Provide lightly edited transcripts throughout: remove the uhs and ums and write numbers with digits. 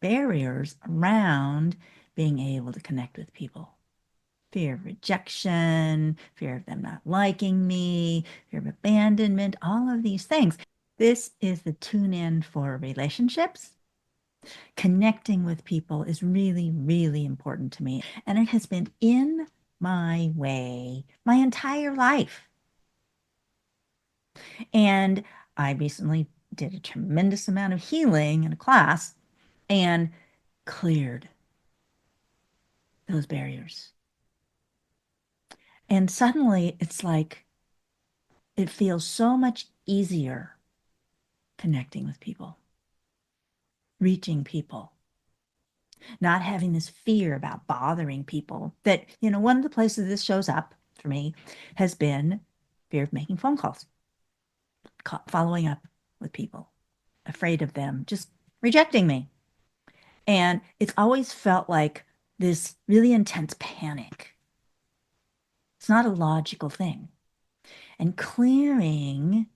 barriers around being able to connect with people. Fear of rejection, fear of them not liking me, fear of abandonment, all of these things. This is the tune in for relationships. Connecting with people is really, really important to me. And it has been in my way my entire life. And I recently did a tremendous amount of healing in a class and cleared those barriers. And suddenly it's like it feels so much easier connecting with people, reaching people, not having this fear about bothering people. That, one of the places this shows up for me has been fear of making phone calls, following up with people, afraid of them just rejecting me. And it's always felt like this really intense panic. It's not a logical thing. And clearing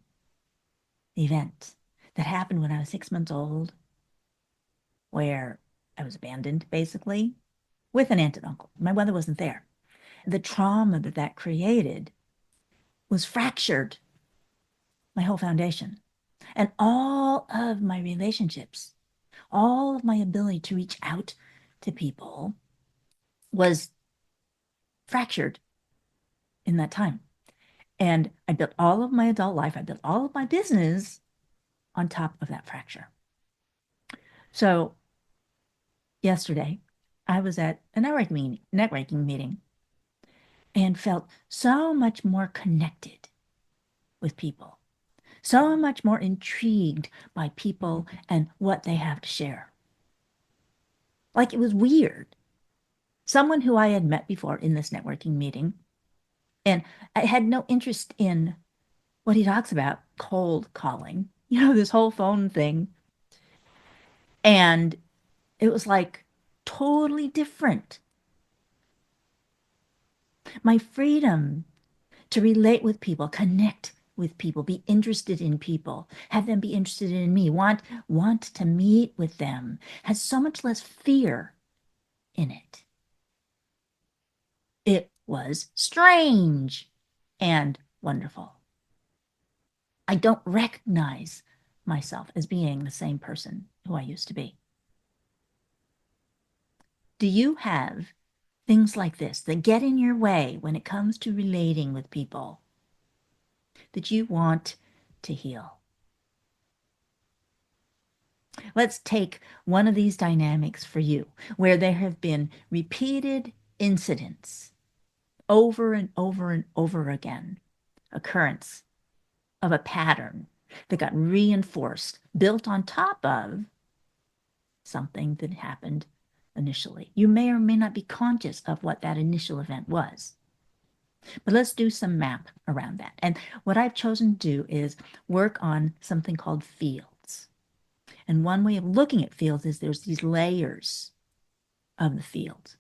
the event that happened when I was 6 months old, where I was abandoned basically with an aunt and uncle. My mother wasn't there. The trauma that that created was fractured my whole foundation. And all of my relationships, all of my ability to reach out to people was fractured in that time. And I built all of my adult life, I built all of my business on top of that fracture. So yesterday, I was at a networking meeting and felt so much more connected with people, so much more intrigued by people and what they have to share. Like it was weird. Someone who I had met before in this networking meeting, and I had no interest in what he talks about, cold calling, this whole phone thing. And it was like totally different. My freedom to relate with people, connect with people, be interested in people, have them be interested in me, want to meet with them, has so much less fear in it. It was strange and wonderful. I don't recognize myself as being the same person who I used to be. Do you have things like this that get in your way when it comes to relating with people that you want to heal? Let's take one of these dynamics for you, where there have been repeated incidents over and over and over again, occurrence of a pattern that got reinforced, built on top of something that happened initially. You may or may not be conscious of what that initial event was. But let's do some map around that. And what I've chosen to do is work on something called fields. And one way of looking at fields is there's these layers of the field.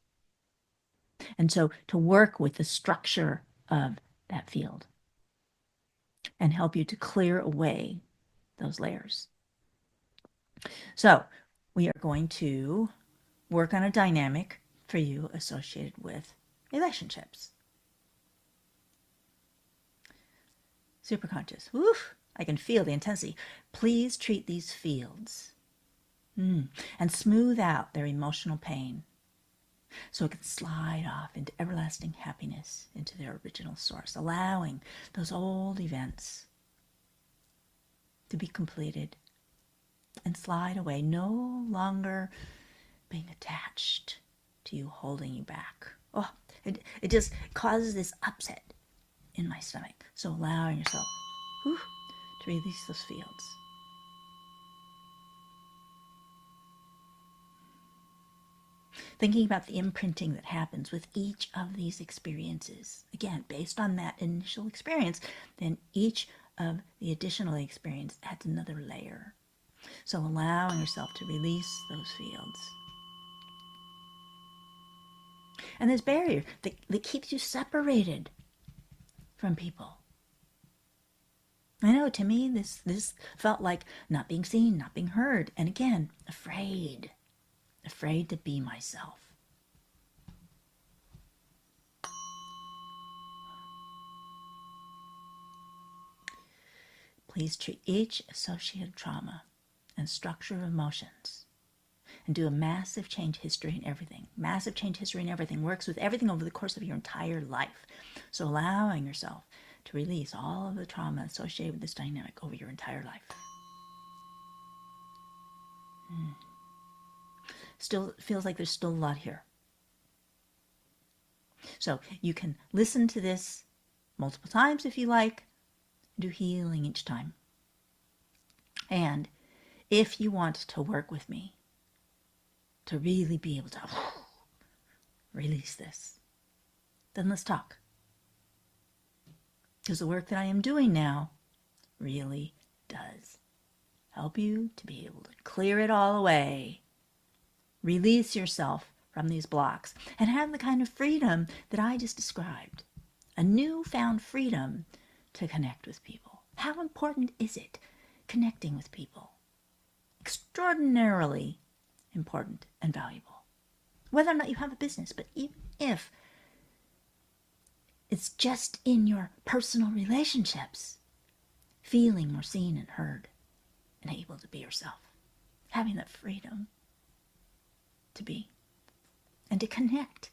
And so to work with the structure of that field and help you to clear away those layers. So we are going to work on a dynamic for you associated with relationships. Superconscious. Woof, I can feel the intensity. Please treat these fields and smooth out their emotional pain so it can slide off into everlasting happiness, into their original source, allowing those old events to be completed and slide away, no longer being attached to you, holding you back. Oh, it just causes this upset in my stomach. So allowing yourself to release those fields. Thinking about the imprinting that happens with each of these experiences. Again, based on that initial experience, then each of the additional experience adds another layer. So allowing yourself to release those fields. And this barrier that keeps you separated from people. I know, to me, this felt like not being seen, not being heard, and again, afraid. afraid to be myself. Please treat each associated trauma and structure of emotions and do a massive change history in everything. Massive change history in everything works with everything over the course of your entire life. So allowing yourself to release all of the trauma associated with this dynamic over your entire life. Still feels like there's still a lot here. So you can listen to this multiple times if you like. Do healing each time. And if you want to work with me to really be able to release this, then let's talk. Because the work that I am doing now really does help you to be able to clear it all away, release yourself from these blocks, and have the kind of freedom that I just described. A newfound freedom to connect with people. How important is it, connecting with people? Extraordinarily important and valuable. Whether or not you have a business, but even if it's just in your personal relationships, feeling more seen and heard and able to be yourself. Having that freedom to be and to connect.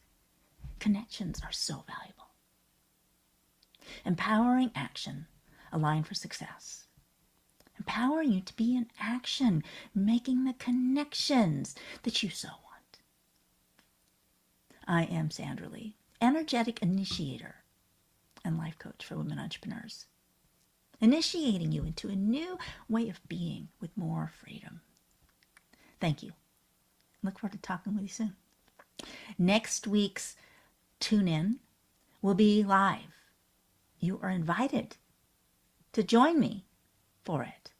Connections are so valuable. Empowering action, aligned for success. Empowering you to be in action, making the connections that you so want. I am Sandra Lee, energetic initiator and life coach for women entrepreneurs, initiating you into a new way of being with more freedom. Thank you. Look forward to talking with you soon. Next week's Tune In will be live. You are invited to join me for it.